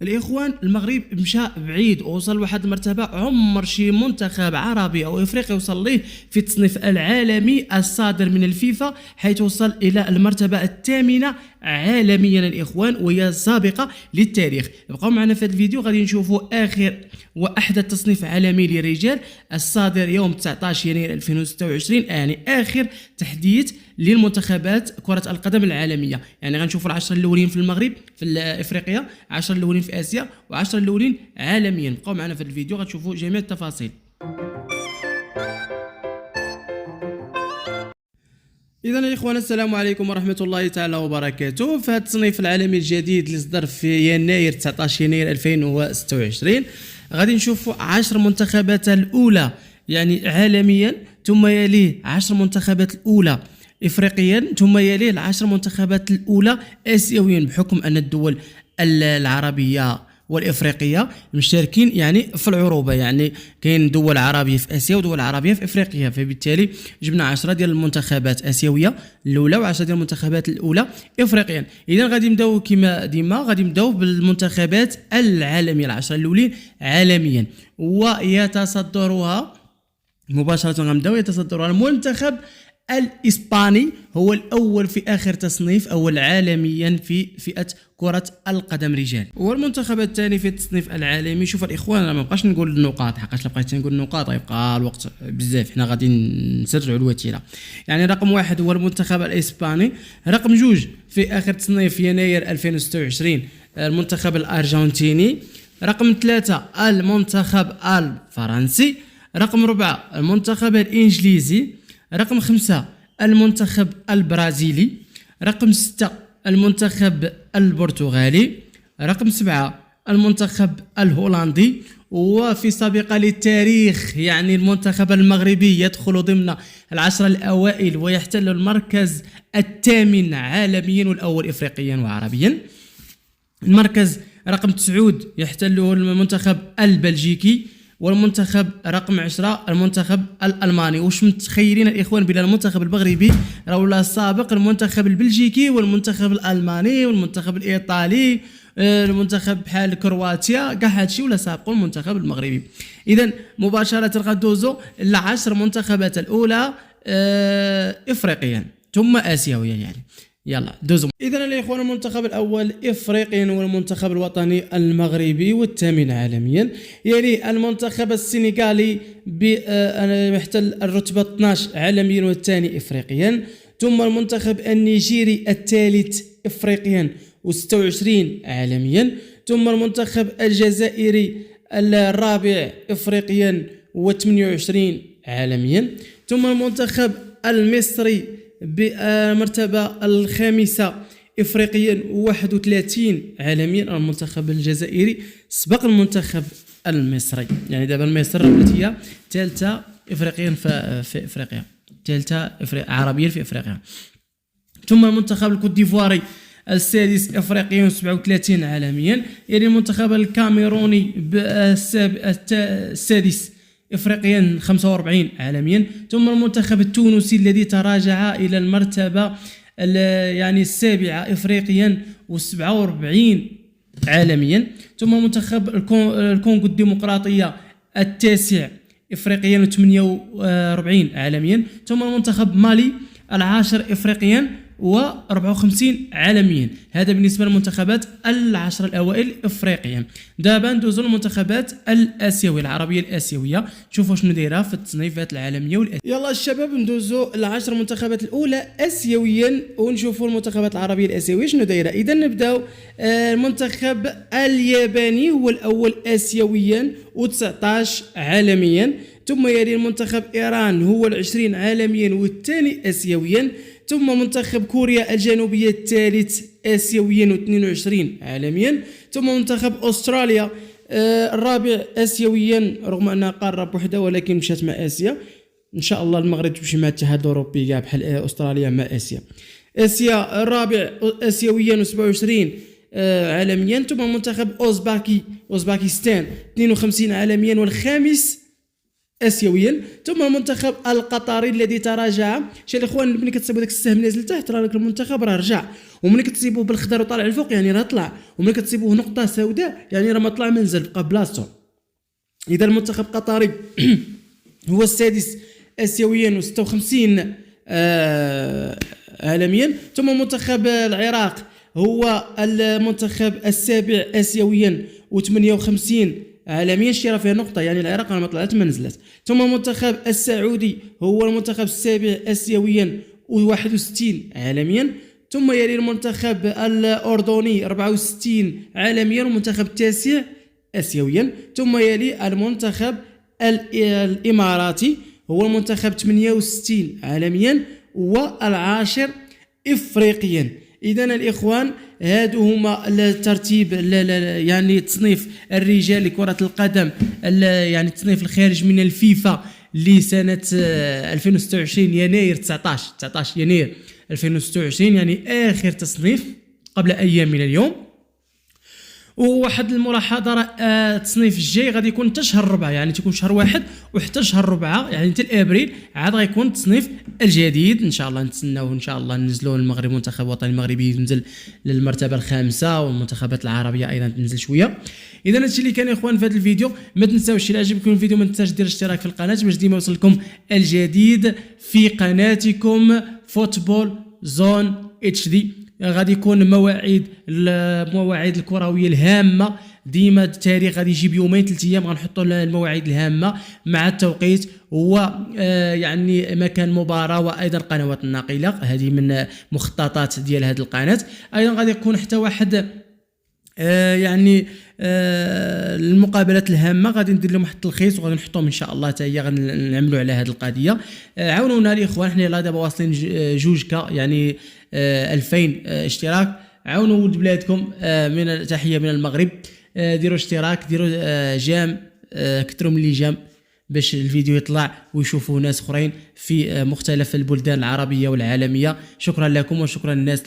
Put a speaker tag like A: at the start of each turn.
A: الاخوان المغرب مشى بعيد ووصل لواحد المرتبه عمر شي منتخب عربي او افريقي وصل ليه في التصنيف العالمي الصادر من الفيفا، حيث وصل الى المرتبه الثامنه عالميا الاخوان، وهي سابقه للتاريخ. بقاو معنا في هذا الفيديو غادي نشوفوا اخر واحدث تصنيف عالمي للرجال الصادر يوم 19 يناير 2026، يعني اخر تحديث للمنتخبات كرة القدم العالمية. يعني غنشوفوا العشرة الأولين في المغرب في افريقيا، 10 الأولين في اسيا، و10 الأولين عالميا. بقاو معنا في الفيديو غتشوفوا جميع التفاصيل. اذا يا اخوان السلام عليكم ورحمه الله تعالى وبركاته. في هذا التصنيف العالمي الجديد اللي صدر في يناير 19 يناير 2026 غادي نشوفوا 10 منتخبات الاولى يعني عالميا، ثم يليه 10 منتخبات الاولى افريقيا، ثم يليه العشر منتخبات الاولى اسيويا، بحكم ان الدول العربيه والافريقيه مشتركين يعني في العروبه، يعني كاين دول عربيه في اسيا ودول عربيه في افريقيا، فبالتالي جبنا 10 ديال المنتخبات اسيويه الاولى و10 ديال المنتخبات الاولى افريقيا. اذا غادي نبداو كما ديما، غادي نبداو بالمنتخبات العالميه، العشره الاولين عالميا، ويتصدرها مباشره. غنبداو يتصدرها المنتخب الإسباني، هو الأول في آخر تصنيف، أول عالميا في فئة كرة القدم رجال. والمنتخب الثاني في التصنيف العالمي، شوف الإخوان أنا ما بقاش نقول النقاط، حقاش بقيت نقول النقاط غيبقى الوقت بزاف، حنا غادي نسرعوا الوتيرة. يعني رقم 1 هو المنتخب الإسباني، رقم 2 في آخر تصنيف يناير 2026 المنتخب الأرجنتيني، رقم 3 المنتخب الفرنسي، رقم 4 المنتخب الإنجليزي، رقم 5 المنتخب البرازيلي، رقم 6 المنتخب البرتغالي، رقم 7 المنتخب الهولندي. وفي سابقة للتاريخ يعني المنتخب المغربي يدخل ضمن العشرة الأوائل ويحتل المركز الثامن عالميا والأول إفريقيا وعربيا. المركز رقم 9 يحتله المنتخب البلجيكي، والمنتخب رقم 10 المنتخب الألماني. واش متخيلين الإخوان بلا المنتخب المغربي راه ولا سابق المنتخب البلجيكي والمنتخب الألماني والمنتخب الإيطالي، المنتخب بحال كرواتيا، كاع هادشي ولا سابقوا المنتخب المغربي. إذا مباشرة غندوزو ل10 منتخبات الأولى إفريقيا ثم آسيويا يعني. يلا دوزو. اذا الاخوان المنتخب الاول افريقيا هو المنتخب الوطني المغربي والثامن عالميا، يلي المنتخب السنغالي يحتل الرتبه 12 عالميا والثاني افريقيا، ثم المنتخب النيجيري الثالث افريقيا و26 عالميا، ثم المنتخب الجزائري الرابع افريقيا و28 عالميا، ثم المنتخب المصري بالمرتبة الخامسة إفريقيا 31 عالميا. المنتخب الجزائري سبق المنتخب المصري، يعني دابا مصر التي هي ثالثة إفريقيا في إفريقيا، ثالثة عربيا في إفريقيا. ثم المنتخب الكوت ديفواري السادس إفريقيا 37 عالميا، يعني المنتخب الكاميروني السادس افريقيا 45 عالميا، ثم المنتخب التونسي الذي تراجع الى المرتبه يعني السابعه افريقيا و47 عالميا، ثم المنتخب الكونغو الديمقراطيه التاسع افريقيا و48 عالميا، ثم المنتخب مالي العاشر افريقيا و54 عالميا. هذا بالنسبه للمنتخبات العشر الاوائل افريقيا. دابا ندوزو للمنتخبات الاسيويه العربيه الاسيويه، شوفوا شنو دايره في التصنيفات العالميه يلا الشباب ندوزو العشر منتخبات الاولى اسيويا ونشوفوا المنتخبات العربيه الاسيويه شنو دايره. اذا نبداو المنتخب الياباني هو الاول اسيويا و19 عالميا، ثم يلي المنتخب ايران هو ال20 عالميا والثاني اسيويا، ثم منتخب كوريا الجنوبية الثالث آسيويا و22 عالميا، ثم منتخب أستراليا الرابع آسيويا رغم أنها قارة بوحدة ولكن مشات مع آسيا، إن شاء الله المغرب تمشي مع الاتحاد الأوروبي كاع بحال أستراليا مع آسيا الرابع آسيويا و27 عالميا، ثم منتخب أوزباكستان 52 عالميا والخامس اسيويا. ثم المنتخب القطري الذي تراجع. شي الاخوان ملي كتصيبوا داك السهم نازل تحت راه المنتخب راه رجع، وملي كتصيبوه بالخضر وطالع الفوق يعني راه طلع، وملي كتصيبوه نقطه سوداء يعني راه ما طلع ما نزل بقى بلاصتو. اذا المنتخب القطري هو السادس اسيويا و56 عالميا. ثم منتخب العراق هو المنتخب السابع اسيويا و58 عالميا، شي فيها نقطه يعني العراق ما طلعت ما نزلت. ثم المنتخب السعودي هو المنتخب السابع اسيويا و61 عالميا. ثم يلي المنتخب الاردني 64 عالميا والمنتخب التاسع اسيويا. ثم يلي المنتخب الاماراتي هو المنتخب 68 عالميا والعاشر افريقيا. اذا الاخوان هادو هما الترتيب يعني تصنيف الرجال لكرة القدم، يعني التصنيف الخارج من الفيفا لسنة 2026 يناير 19 يناير 2026 يعني آخر تصنيف قبل أيام من اليوم. وواحد الملاحظه راه التصنيف الجاي غادي يكون حتى شهر 4 يعني تكون شهر 1 وحتى شهر 4 يعني حتى ابريل عاد غيكون التصنيف الجديد ان شاء الله. نتسناو ان شاء الله ننزلوا المغرب، المنتخب الوطني المغربي ينزل للمرتبه الخامسه والمنتخبات العربيه ايضا تنزل شويه. اذا هادشي اللي كان يا اخوان في هذا الفيديو. ما تنساوش الى عجبكم الفيديو ما تنساش دير اشتراك في القناه باش ديما يوصلكم الجديد في قناتكم فوتبول زون اتش دي. غادي يكون المواعيد الكرويه الهامه ديما التاريخ غادي يجيب يومين 3 ايام غنحطوا المواعيد الهامه مع التوقيت يعني مكان مباراه وايضا القنوات الناقله. هذه من مخططات ديال هذه القناه. ايضا غادي يكون حتى واحد يعني المقابلات الهامه غادي ندير لهم واحد التلخيص وغادي نحطهم ان شاء الله حتى هي غنعملوا على هذه القضيه. عاونونا الاخوان، حنا لا دابا واصلين 2 يعني 2000 اشتراك. عاونوا ولد بلادكم. من تحيه من المغرب. ديروا اشتراك، ديروا جام، كثروا من لي جام باش الفيديو يطلع ويشوفوا ناس اخرين في مختلف البلدان العربيه والعالميه. شكرا لكم وشكرا للناس